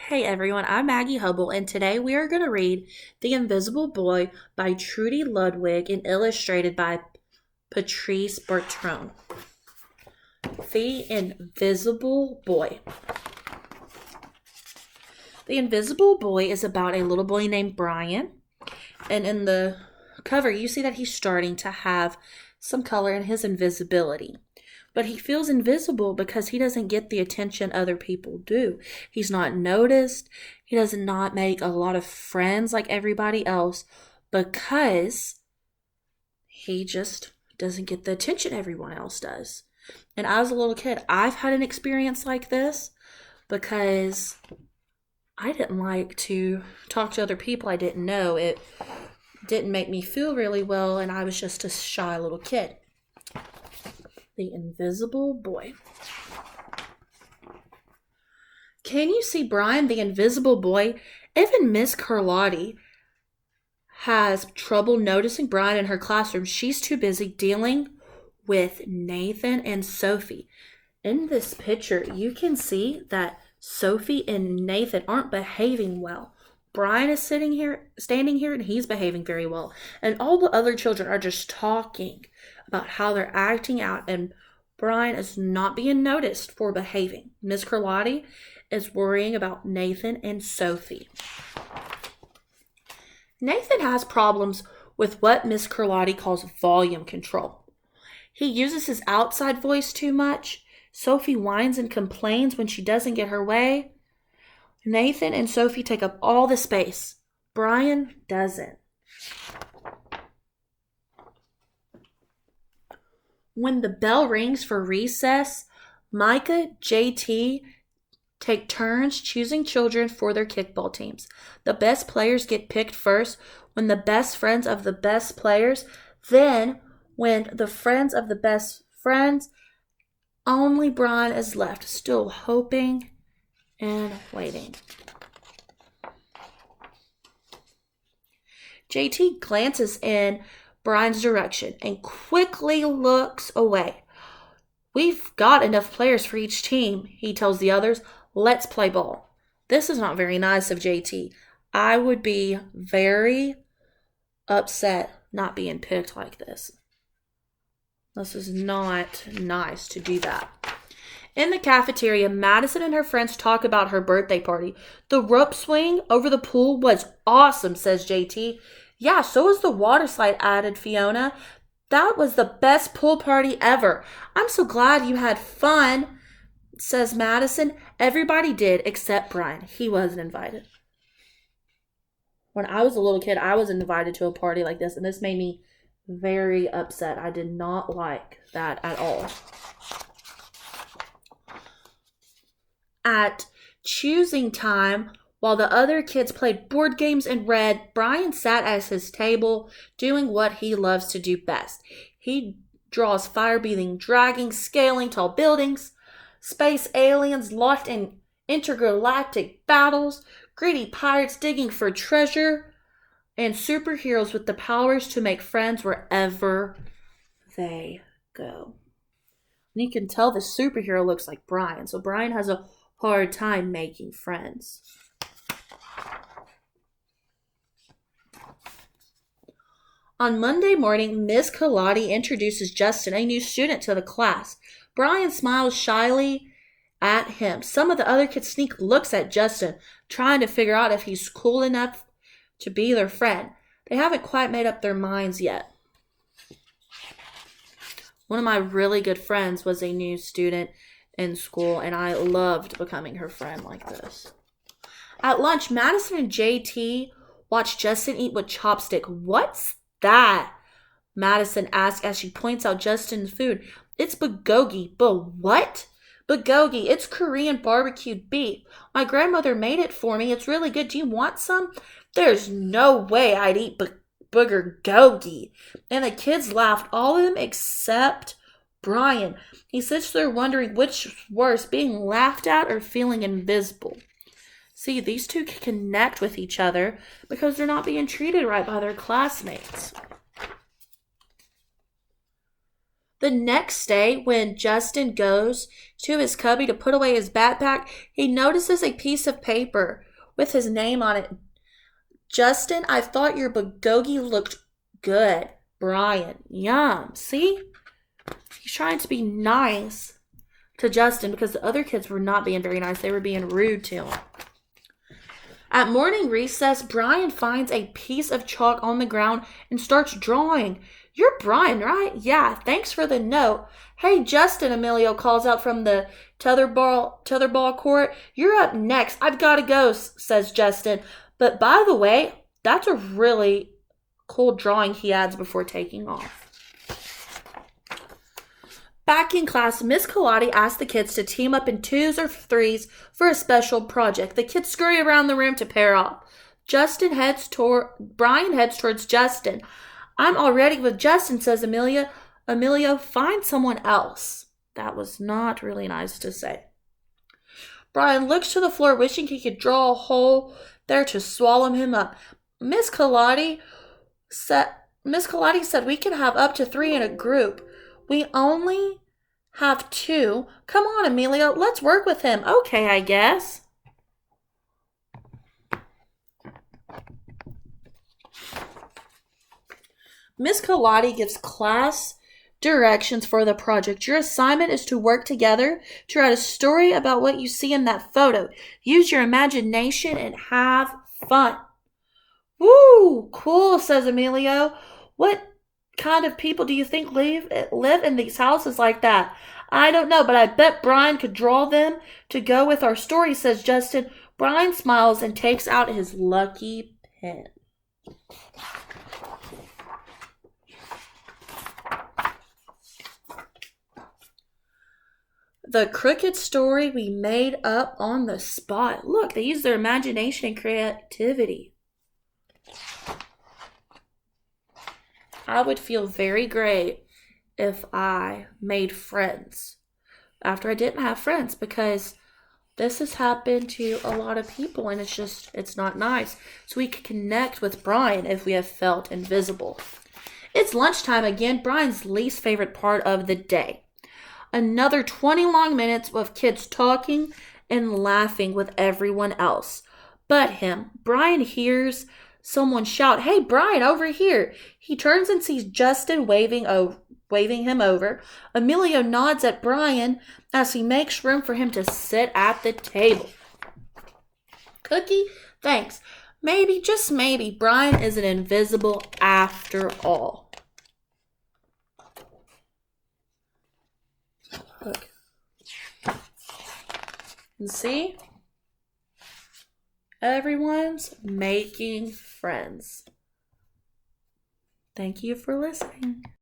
Hey everyone, I'm Maggie Hubble, and today we are going to read The Invisible Boy by Trudy Ludwig and illustrated by Patrice Bertrand. The Invisible Boy. The Invisible Boy is about a little boy named Brian, and in the cover you see that he's starting to have some color in his invisibility. But he feels invisible because he doesn't get the attention other people do. He's not noticed. He does not make a lot of friends like everybody else because he just doesn't get the attention everyone else does. And as a little kid, I've had an experience like this because I didn't like to talk to other people I didn't know. It didn't make me feel really well, and I was just a shy little kid. The Invisible Boy. Can you see Brian, the invisible boy? Even Miss Carlotti has trouble noticing Brian in her classroom. She's too busy dealing with Nathan and Sophie. In this picture, you can see that Sophie and Nathan aren't behaving well. Brian is standing here, and he's behaving very well. And all the other children are just talking about how they're acting out, and Brian is not being noticed for behaving. Miss Carlotti is worrying about Nathan and Sophie. Nathan has problems with what Miss Carlotti calls volume control. He uses his outside voice too much. Sophie whines and complains when she doesn't get her way. Nathan and Sophie take up all the space. Brian doesn't. When the bell rings for recess, Micah, JT take turns choosing children for their kickball teams. The best players get picked first, when the best friends of the best players, then when the friends of the best friends. Only Brian is left, still hoping and waiting. JT glances in Brian's direction and quickly looks away. We've got enough players for each team, he tells the others. Let's play ball. This is not very nice of JT. I would be very upset not being picked like this. This is not nice to do that. In the cafeteria, Madison and her friends talk about her birthday party. The rope swing over the pool was awesome, says JT. Yeah, so was the water slide, added Fiona. That was the best pool party ever. I'm so glad you had fun, says Madison. Everybody did except Brian. He wasn't invited. When I was a little kid, I was invited to a party like this, and this made me very upset. I did not like that at all. At choosing time, while the other kids played board games and read, Brian sat at his table doing what he loves to do best. He draws fire-breathing dragons scaling tall buildings, space aliens locked in intergalactic battles, greedy pirates digging for treasure, and superheroes with the powers to make friends wherever they go. And you can tell the superhero looks like Brian, so Brian has a hard time making friends. On Monday morning, Miss Carlotti introduces Justin, a new student, to the class. Brian smiles shyly at him. Some of the other kids sneak looks at Justin, trying to figure out if he's cool enough to be their friend. They haven't quite made up their minds yet. One of my really good friends was a new student in school, and I loved becoming her friend like this. At lunch, Madison and JT watch Justin eat with chopstick. What's that? Madison asks as she points out Justin's food. It's bulgogi. But what? Bulgogi. It's Korean barbecued beef. My grandmother made it for me. It's really good. Do you want some? There's no way I'd eat bulgogi. And the kids laughed, all of them except Brian. He sits there wondering which is worse, being laughed at or feeling invisible. See, these two can connect with each other because they're not being treated right by their classmates. The next day, when Justin goes to his cubby to put away his backpack, he notices a piece of paper with his name on it. Justin, I thought your bulgogi looked good. Brian, yum. See? He's trying to be nice to Justin because the other kids were not being very nice. They were being rude to him. At morning recess, Brian finds a piece of chalk on the ground and starts drawing. You're Brian, right? Yeah, thanks for the note. Hey, Justin, Emilio calls out from the tetherball court. You're up next. I've got to go, says Justin. But by the way, that's a really cool drawing, he adds before taking off. Back in class, Miss Colati asked the kids to team up in 2s or 3s for a special project. The kids scurry around the room to pair off. Brian heads towards Justin. I'm already with Justin, says Amelia. Emilio, find someone else. That was not really nice to say. Brian looks to the floor, wishing he could draw a hole there to swallow him up. Miss Colati said we can have up to 3 in a group. We only have 2. Come on, Emilio, let's work with him. Okay, I guess. Miss Colati gives class directions for the project. Your assignment is to work together to write a story about what you see in that photo. Use your imagination and have fun. Woo, cool, says Emilio. What kind of people do you think live in these houses like that? I don't know, but I bet Brian could draw them to go with our story, says Justin. Brian smiles and takes out his lucky pen. The crooked story we made up on the spot. Look, they use their imagination and creativity. I would feel very great if I made friends after I didn't have friends, because this has happened to a lot of people and it's not nice. So we can connect with Brian if we have felt invisible. It's lunchtime again, Brian's least favorite part of the day. Another 20 long minutes of kids talking and laughing with everyone else but him. Brian hears someone shout, "Hey, Brian, over here." He turns and sees Justin waving him over. Emilio nods at Brian as he makes room for him to sit at the table. Cookie, thanks. Maybe, just maybe, Brian isn't invisible after all. Look. And see? Everyone's making friends. Thank you for listening.